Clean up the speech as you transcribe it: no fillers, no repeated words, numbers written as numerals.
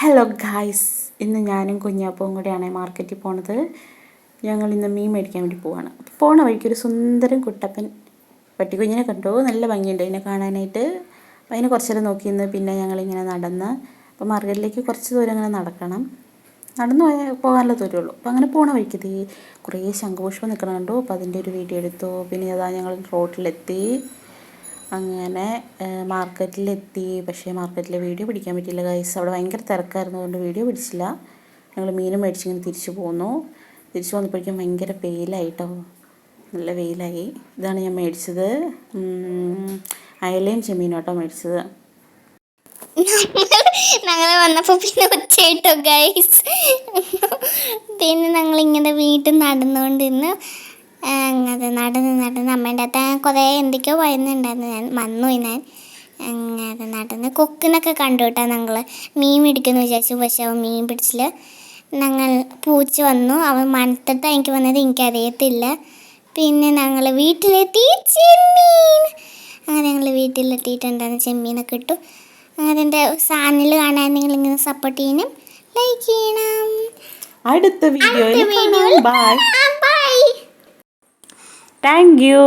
Hello guys, ഇന്ന് ഞാനും കുഞ്ഞാപ്പവും കൂടെയാണ് മാർക്കറ്റിൽ പോണത്. ഞങ്ങൾ ഇന്ന് മീൻ മേടിക്കാൻ വേണ്ടി പോവാണ്. അപ്പോൾ പോണ വഴിക്ക് ഒരു സുന്ദരൻ കുട്ടപ്പൻ പട്ടിക്കുഞ്ഞിനെ കണ്ടു. നല്ല ഭംഗിയുണ്ട് അതിനെ കാണാനായിട്ട്. അപ്പോൾ അതിനെ കുറച്ച് നേരം നോക്കി നിന്ന് പിന്നെ ഞങ്ങളിങ്ങനെ നടന്ന്, അപ്പോൾ മാർക്കറ്റിലേക്ക് കുറച്ച് ദൂരം അങ്ങനെ നടക്കണം. നടന്നു പോകാനുള്ള ദൂരമുള്ളൂ. അപ്പോൾ അങ്ങനെ പോണ വഴിക്ക് കുറേ ശംഖുപുഷ്പം നിൽക്കണം കണ്ടു. അപ്പോൾ അതിൻ്റെ ഒരു വീഡിയോ എടുത്തു. പിന്നെ അതാ ഞങ്ങൾ റോഡിലെത്തി. അങ്ങനെ മാർക്കറ്റിലെത്തി. പക്ഷേ മാർക്കറ്റിലെ വീഡിയോ പിടിക്കാൻ പറ്റിയില്ല ഗൈസ്. അവിടെ ഭയങ്കര തിരക്കായിരുന്നു, അതുകൊണ്ട് വീഡിയോ പിടിച്ചില്ല. ഞങ്ങൾ മീനും മേടിച്ചിങ്ങനെ തിരിച്ചു പോന്നു. തിരിച്ചു വന്നപ്പോഴേക്കും ഭയങ്കര വെയിലായിട്ടോ, നല്ല വെയിലായി. ഇതാണ് ഞാൻ മേടിച്ചത്. അയലയും ചെമ്മീനും കേട്ടോ മേടിച്ചത്. ഞങ്ങൾ വന്നപ്പോൾ പിന്നെ ഉച്ചയിട്ടോ ഗൈസ്. പിന്നെ ഞങ്ങളിങ്ങനെ വീട്ടിൽ നടന്നുകൊണ്ടിരുന്ന് അങ്ങനെ നടന്ന് അമ്മേൻ്റെ അകത്ത് കുറേ എന്തൊക്കെയോ പറയുന്നുണ്ടായിരുന്നു. ഞാൻ നടന്ന് കൊക്കിനൊക്കെ കണ്ടു കേട്ടോ. ഞങ്ങൾ മീൻ പിടിക്കുമെന്ന് വിചാരിച്ചു, പക്ഷെ അവൻ മീൻ പിടിച്ചില്ല. ഞങ്ങൾ പൂച്ച വന്നു, അവൻ മണത്തിട്ടാണ് എനിക്ക് വന്നത്, എനിക്കറിയത്തില്ല. പിന്നെ ഞങ്ങൾ വീട്ടിലെത്തി ചെമ്മീൻ. അങ്ങനെ ഞങ്ങൾ വീട്ടിലെത്തിയിട്ടുണ്ടായിരുന്നു, ചെമ്മീനൊക്കെ ഇട്ടു. അങ്ങനെ എൻ്റെ ചാനൽ കാണാൻ നിങ്ങളിങ്ങനെ സപ്പോർട്ട് ചെയ്യണം, ലൈക്ക് ചെയ്യണം. അടുത്ത വീഡിയോയിൽ ബൈ. ബൈ. Thank you.